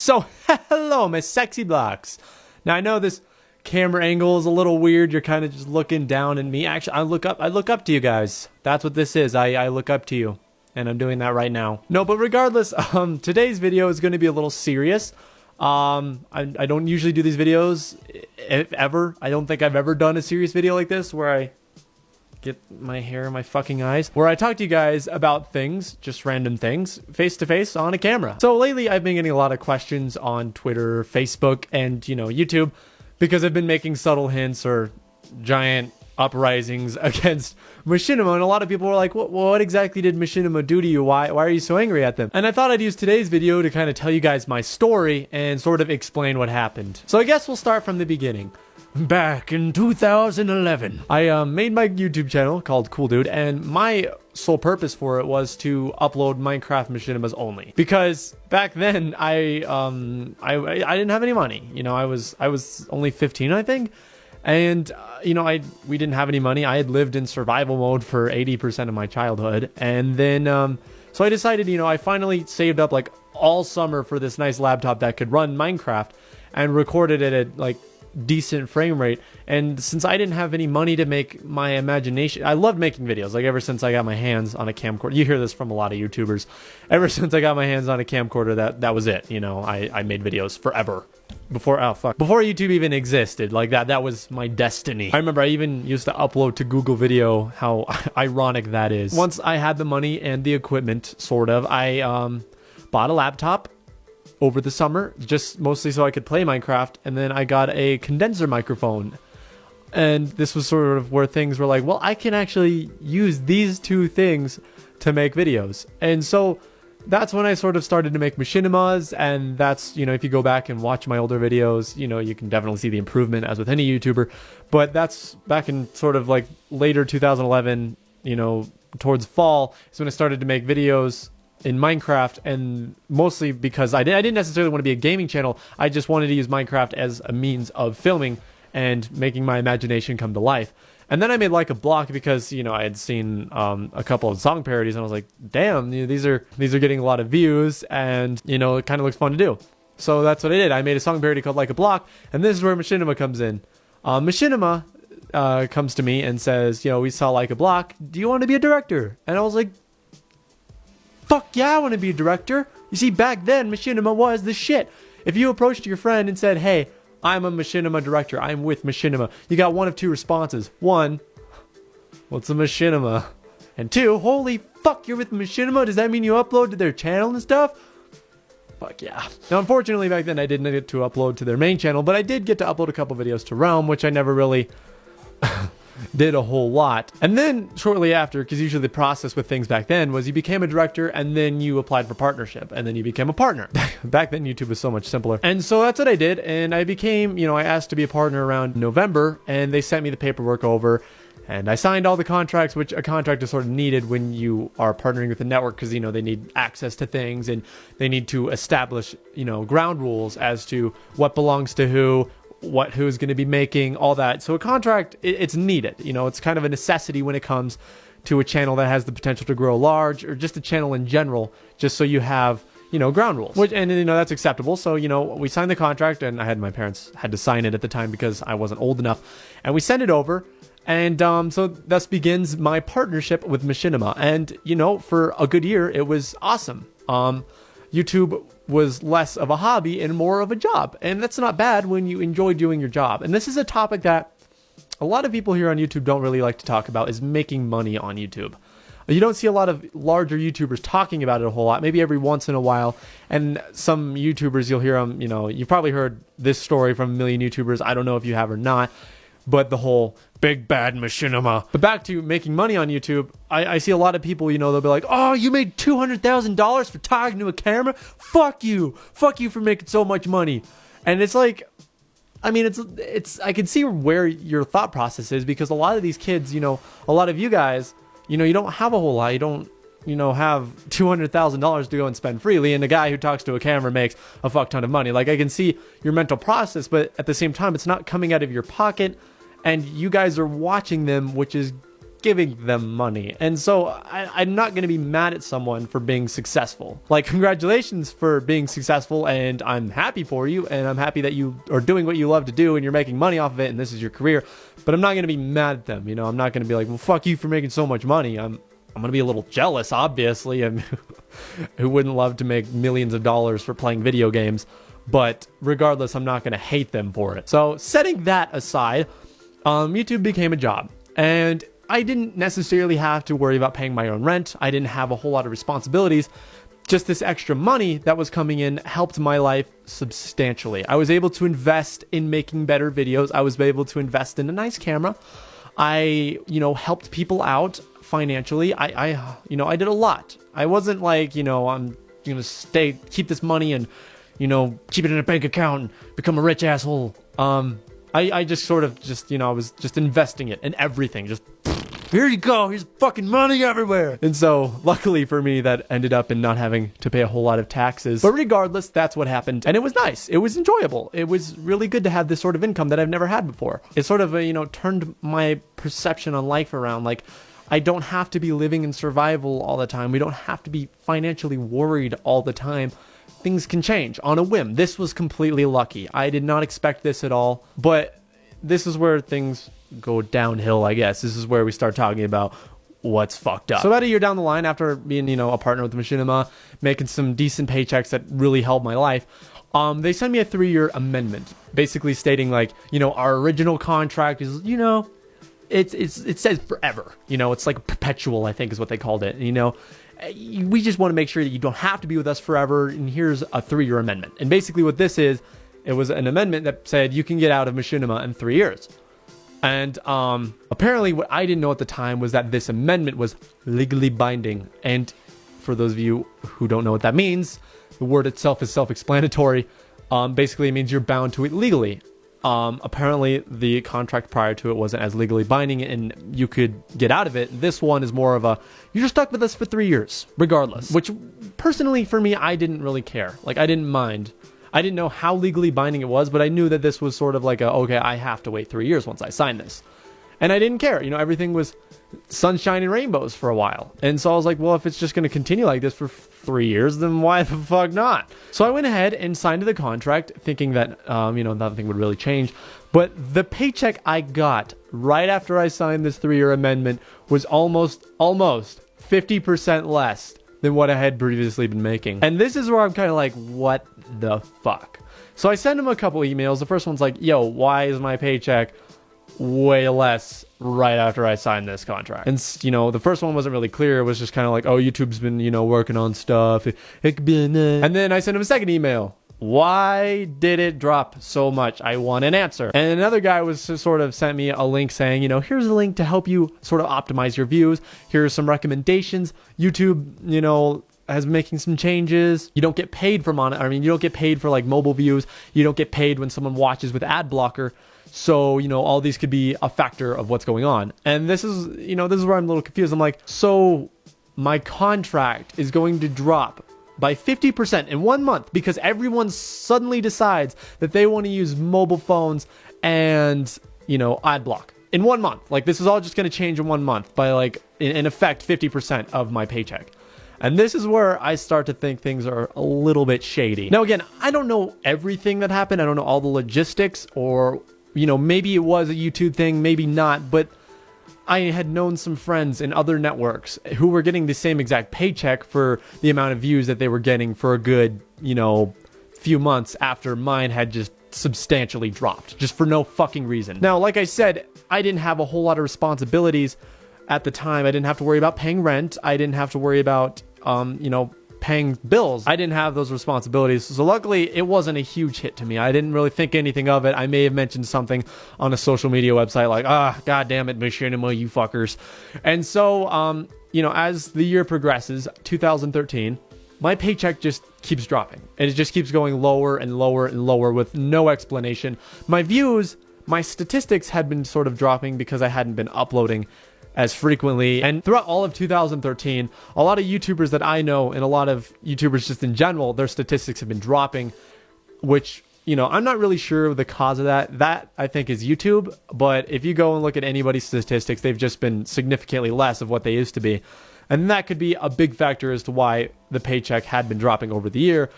So, hello, my sexy blocks. Now, I know this camera angle is a little weird. You're kind of just looking down at me. Actually, I look up to you guys. That's what this is. I look up to you, and I'm doing that right now. No, but regardless, today's video is going to be a little serious. I don't usually do these videos, if ever. I don't think I've ever done a serious video like this where I get my hair in my fucking eyes, where I talk to you guys about things, just random things, face to face on a camera. So lately I've been getting a lot of questions on Twitter, Facebook, and YouTube, because I've been making subtle hints or giant uprisings against Machinima, and a lot of people were like, what exactly did Machinima do to you? Why are you so angry at them? And I thought I'd use today's video to kind of tell you guys my story and sort of explain what happened. So I guess we'll start from the beginning. Back in 2011, I made my YouTube channel called KuleDud3, and my sole purpose for it was to upload Minecraft Machinimas only. Because back then, I didn't have any money. I was only 15, I think. And, we didn't have any money. I had lived in survival mode for 80% of my childhood. And then, so I decided, I finally saved up like all summer for this nice laptop that could run Minecraft and recorded it at like decent frame rate. And since I didn't have any money to make my imagination, I loved making videos. Like ever since I got my hands on a camcorder, you hear this from a lot of YouTubers. Ever since I got my hands on a camcorder, that was it. I made videos forever. Before YouTube even existed, like that was my destiny. I remember I even used to upload to Google Video. How ironic that is. Once I had the money and the equipment, sort of, I bought a laptop over the summer, just mostly so I could play Minecraft, and then I got a condenser microphone. And this was sort of where things were like, well, I can actually use these two things to make videos. And so that's when I sort of started to make Machinimas, and that's, if you go back and watch my older videos, you can definitely see the improvement as with any YouTuber. But that's back in sort of like later 2011, towards fall is when I started to make videos in Minecraft, and mostly because I didn't necessarily want to be a gaming channel. I just wanted to use Minecraft as a means of filming and making my imagination come to life. And then I made like a block because, I had seen a couple of song parodies, and I was like, damn, these are getting a lot of views, and, it kind of looks fun to do. So that's what I did. I made a song parody called Like a Block, and this is where Machinima comes in. Machinima comes to me and says, we saw Like a Block. Do you want to be a director? And I was like, fuck yeah, I want to be a director. You see, back then, Machinima was the shit. If you approached your friend and said, hey, I'm a Machinima director, I'm with Machinima, you got one of two responses. One, what's a Machinima? And two, holy fuck, you're with Machinima? Does that mean you upload to their channel and stuff? Fuck yeah. Now, unfortunately, back then, I didn't get to upload to their main channel, but I did get to upload a couple videos to Realm, which I never really did a whole lot. And then shortly after, because usually the process with things back then was you became a director and then you applied for partnership and then you became a partner. Back then YouTube was so much simpler. And so that's what I did, and I became, I asked to be a partner around November, and they sent me the paperwork over, and I signed all the contracts, which a contract is sort of needed when you are partnering with a network, because they need access to things, and they need to establish ground rules as to what belongs to who's going to be making, all that. So a contract, it's needed. It's kind of a necessity when it comes to a channel that has the potential to grow large, or just a channel in general, just so you have, ground rules. And that's acceptable. So, we signed the contract, and my parents had to sign it at the time because I wasn't old enough. And we sent it over. And so thus begins my partnership with Machinima. And, for a good year, it was awesome. YouTube was less of a hobby and more of a job. And that's not bad when you enjoy doing your job. And this is a topic that a lot of people here on YouTube don't really like to talk about, is making money on YouTube. You don't see a lot of larger YouTubers talking about it a whole lot, maybe every once in a while. And some YouTubers, you'll hear them, you've probably heard this story from a million YouTubers. I don't know if you have or not, but the whole big bad Machinima. But back to making money on YouTube, I see a lot of people, they'll be like, oh, you made $200,000 for talking to a camera? Fuck you for making so much money. And it's like, it's I can see where your thought process is, because a lot of these kids, a lot of you guys, you don't have a whole lot. You don't, have $200,000 to go and spend freely, and the guy who talks to a camera makes a fuck ton of money. Like, I can see your mental process, but at the same time, it's not coming out of your pocket, and you guys are watching them, which is giving them money. And so I'm not going to be mad at someone for being successful. Like, congratulations for being successful, and I'm happy for you, and I'm happy that you are doing what you love to do and you're making money off of it and this is your career. But I'm not going to be mad at them. You know, I'm not going to be like, well, fuck you for making so much money. I'm going to be a little jealous, obviously. I mean, who wouldn't love to make millions of dollars for playing video games? But regardless, I'm not going to hate them for it. So setting that aside, YouTube became a job, and I didn't necessarily have to worry about paying my own rent. I didn't have a whole lot of responsibilities. Just this extra money that was coming in helped my life substantially. I was able to invest in making better videos. I was able to invest in a nice camera. I, helped people out financially. I did a lot. I wasn't like, I'm going to keep this money and, keep it in a bank account and become a rich asshole. I just sort of I was just investing it in everything. Just, here you go. Here's fucking money everywhere. And so luckily for me, that ended up in not having to pay a whole lot of taxes. But regardless, that's what happened. And it was nice. It was enjoyable. It was really good to have this sort of income that I've never had before. It sort of, turned my perception on life around. Like, I don't have to be living in survival all the time. We don't have to be financially worried all the time. Things can change on a whim. This was completely lucky. I did not expect this at all, but this is where things go downhill, I guess. This is where we start talking about what's fucked up. So about a year down the line, after being, a partner with Machinima, making some decent paychecks that really helped my life, they sent me a 3-year amendment, basically stating like, our original contract is, it says forever. It's like perpetual, I think is what they called it. We just want to make sure that you don't have to be with us forever, and here's a 3-year amendment. And basically what this is, it was an amendment that said you can get out of Machinima in 3 years. And apparently what I didn't know at the time was that this amendment was legally binding. And for those of you who don't know what that means, the word itself is self-explanatory. Basically it means you're bound to it legally. Apparently the contract prior to it wasn't as legally binding and you could get out of it. This one is more of a, you're stuck with us for 3 years, regardless. Which personally for me, I didn't really care. Like, I didn't mind. I didn't know how legally binding it was, but I knew that this was sort of like okay, I have to wait 3 years once I sign this. And I didn't care. Everything was sunshine and rainbows for a while. And so I was like, well, if it's just going to continue like this for 3 years, then why the fuck not? So I went ahead and signed the contract thinking that, nothing would really change. But the paycheck I got right after I signed this 3-year amendment was almost 50% less than what I had previously been making. And this is where I'm kind of like, what the fuck? So I sent him a couple emails. The first one's like, yo, why is my paycheck way less right after I signed this contract? And the first one wasn't really clear. It was just kind of like, oh, YouTube's been working on stuff. And then I sent him a second email. Why did it drop so much? I want an answer. And another guy was just sort of sent me a link saying, here's a link to help you sort of optimize your views. Here are some recommendations. YouTube, has making some changes. You don't get paid for you don't get paid for like mobile views. You don't get paid when someone watches with ad blocker. So, all these could be a factor of what's going on. And this is, this is where I'm a little confused. I'm like, so my contract is going to drop by 50% in 1 month because everyone suddenly decides that they want to use mobile phones and, ad block in 1 month. Like, this is all just going to change in 1 month by like, in effect, 50% of my paycheck. And this is where I start to think things are a little bit shady. Now, again, I don't know everything that happened. I don't know all the logistics, or, maybe it was a YouTube thing, maybe not. But I had known some friends in other networks who were getting the same exact paycheck for the amount of views that they were getting for a good, few months after mine had just substantially dropped, just for no fucking reason. Now, like I said, I didn't have a whole lot of responsibilities at the time. I didn't have to worry about paying rent. I didn't have to worry about, paying bills. I didn't have those responsibilities. So luckily, it wasn't a huge hit to me. I didn't really think anything of it. I may have mentioned something on a social media website like, god damn it, Machinima, you fuckers. And so, as the year progresses, 2013, my paycheck just keeps dropping. And it just keeps going lower and lower and lower with no explanation. My views, my statistics had been sort of dropping because I hadn't been uploading as frequently. And throughout all of 2013, a lot of YouTubers that I know and a lot of YouTubers just in general, their statistics have been dropping, which you know, I'm not really sure the cause of that. That, I think, is YouTube. But if you go and look at anybody's statistics, they've just been significantly less of what they used to be. And that could be a big factor as to why the paycheck had been dropping over the year.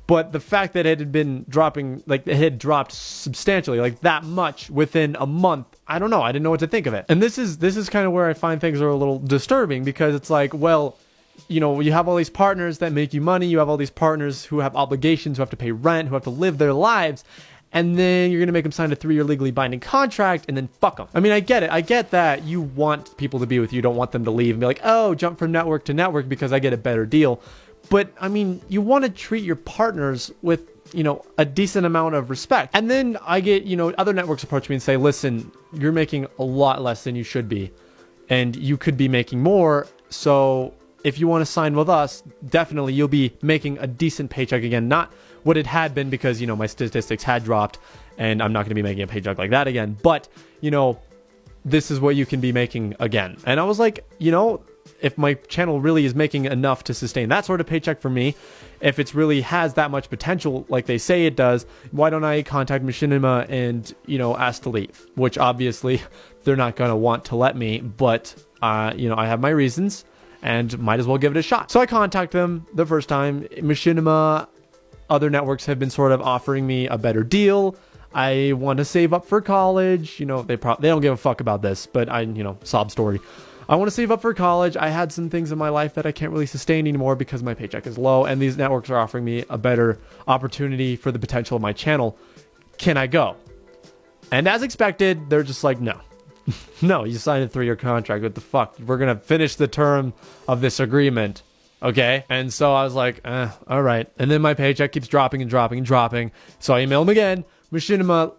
But the fact that it had been dropping, like it had dropped substantially, like that much within a month, I don't know. I didn't know what to think of it. And this is kind of where I find things are a little disturbing, because it's like, well, you know, you have all these partners that make you money. You have all these partners who have obligations, who have to pay rent, who have to live their lives. And then you're going to make them sign a 3-year legally binding contract and then fuck them. I mean, I get it. I get that you want people to be with you. You don't want them to leave and be like, oh, jump from network to network because I get a better deal. But I mean, you want to treat your partners with, you know, a decent amount of respect. And then I get, you know, other networks approach me and say, listen, you're making a lot less than you should be. And you could be making more. So if you want to sign with us, definitely you'll be making a decent paycheck again. Not what it had been, because, you know, my statistics had dropped and I'm not going to be making a paycheck like that again. But, you know, this is what you can be making again. And I was like, you know, if my channel really is making enough to sustain that sort of paycheck for me, if it really has that much potential like they say it does, why don't I contact Machinima and, you know, ask to leave? Which obviously they're not going to want to let me, but, you know, I have my reasons and might as well give it a shot. So I contact them the first time. Machinima, other networks have been sort of offering me a better deal. I want to save up for college. You know, they don't give a fuck about this, but you know, sob story. I want to save up for college. I had some things in my life that I can't really sustain anymore because my paycheck is low, and these networks are offering me a better opportunity for the potential of my channel. Can I go? And as expected, they're just like, no. No, you signed a 3-year contract. What the fuck? We're going to finish the term of this agreement. Okay. And so I was like, all right. And then my paycheck keeps dropping and dropping and dropping. So I email them again. Machinima,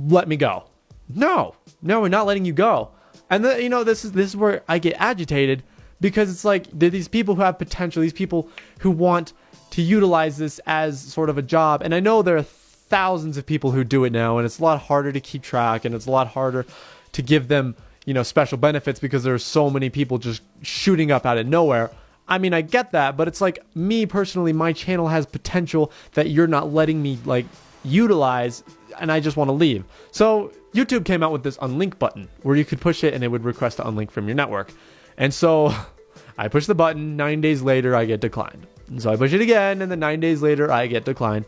let me go. No, we're not letting you go. And then, you know, this is where I get agitated, because it's like, there are these people who have potential, these people who want to utilize this as sort of a job. And I know there are thousands of people who do it now, and it's a lot harder to keep track, and it's a lot harder to give them, you know, special benefits because there are so many people just shooting up out of nowhere. I mean, I get that, but it's like, me personally, my channel has potential that you're not letting me like utilize, and I just want to leave. So YouTube came out with this unlink button where you could push it and it would request to unlink from your network. And so I push the button, 9 days later I get declined. And so I push it again, and then 9 days later I get declined.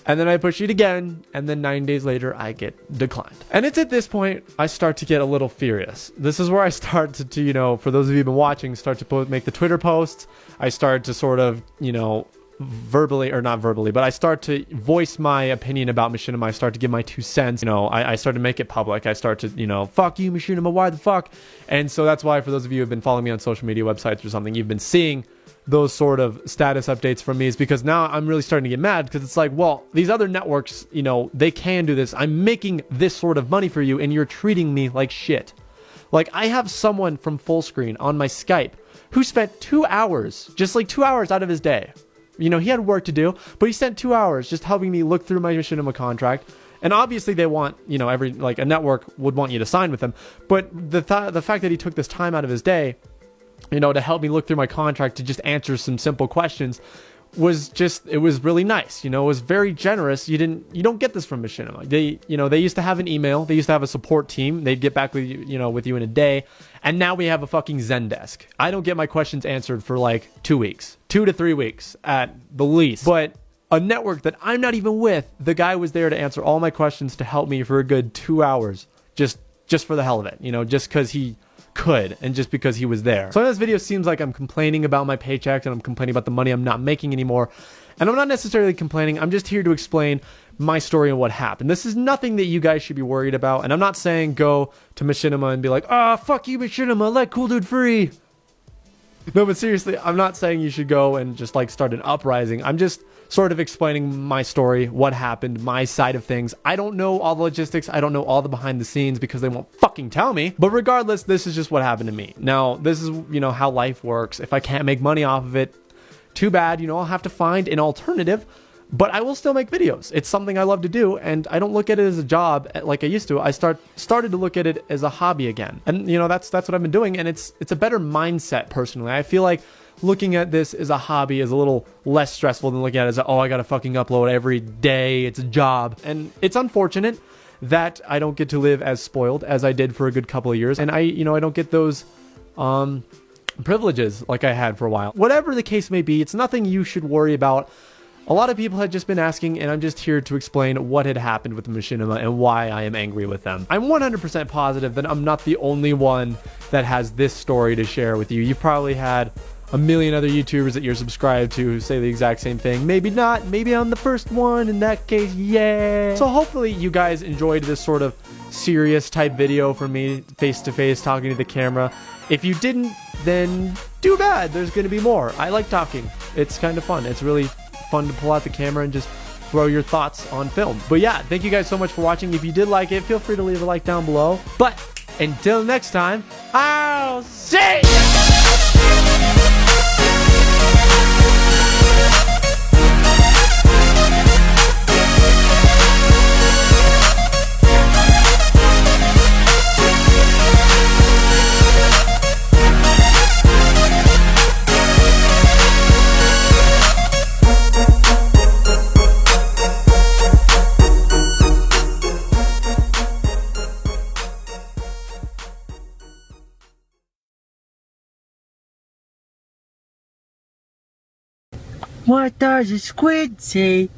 And then I push it again, and then 9 days later I get declined. And it's at this point I start to get a little furious. This is where I start to you know, for those of you who've been watching, start to make the Twitter posts. I start to sort of, you know, verbally, or not verbally, but I start to voice my opinion about Machinima. I start to give my 2 cents. You know, I start to make it public. I start to, you know, fuck you, Machinima, why the fuck? And so that's why, for those of you who have been following me on social media websites or something, you've been seeing those sort of status updates from me, is because now I'm really starting to get mad, because it's like, well, these other networks, you know, they can do this. I'm making this sort of money for you, and you're treating me like shit. Like, I have someone from Fullscreen on my Skype who spent 2 hours, just like 2 hours out of his day. You know, he had work to do, but he spent 2 hours just helping me look through my Machinima contract. And obviously they want, you know, like a network would want you to sign with them. But the fact that he took this time out of his day, you know, to help me look through my contract, to just answer some simple questions, was just, it was really nice. You know, it was very generous. You don't get this from Machinima. They used to have an email. They used to have a support team. They'd get back with you, with you in a day. And now we have a fucking Zendesk. I don't get my questions answered for like 2 weeks, 2 to 3 weeks at the least. But a network that I'm not even with, the guy was there to answer all my questions, to help me for a good 2 hours, just for the hell of it, you know, just because he could, and just because he was there. So in this video, seems like I'm complaining about my paycheck, and I'm complaining about the money I'm not making anymore. And I'm not necessarily complaining. I'm just here to explain my story and what happened. This is nothing that you guys should be worried about. And I'm not saying go to Machinima and be like, ah, fuck you, Machinima, let KuleDud3 free. No, but seriously, I'm not saying you should go and just like start an uprising. I'm just sort of explaining my story, what happened, my side of things. I don't know all the logistics. I don't know all the behind the scenes, because they won't fucking tell me. But regardless, this is just what happened to me. Now, this is, you know, how life works. If I can't make money off of it, too bad, you know, I'll have to find an alternative. But I will still make videos. It's something I love to do, and I don't look at it as a job like I used to. I started to look at it as a hobby again. And you know, that's what I've been doing, and it's a better mindset personally. I feel like looking at this as a hobby is a little less stressful than looking at it as, oh, I gotta fucking upload every day. It's a job. And it's unfortunate that I don't get to live as spoiled as I did for a good couple of years. And I don't get those privileges like I had for a while. Whatever the case may be, it's nothing you should worry about. A lot of people had just been asking, and I'm just here to explain what had happened with the Machinima and why I am angry with them. I'm 100% positive that I'm not the only one that has this story to share with you. You've probably had a million other YouTubers that you're subscribed to who say the exact same thing. Maybe not. Maybe I'm the first one. In that case, yeah. So hopefully you guys enjoyed this sort of serious type video from me, face-to-face, talking to the camera. If you didn't, then too bad. There's going to be more. I like talking. It's kind of fun. It's really fun to pull out the camera and just throw your thoughts on film. But yeah, thank you guys so much for watching. If you did like it, feel free to leave a like down below. But until next time, I'll see you! What does a squid say?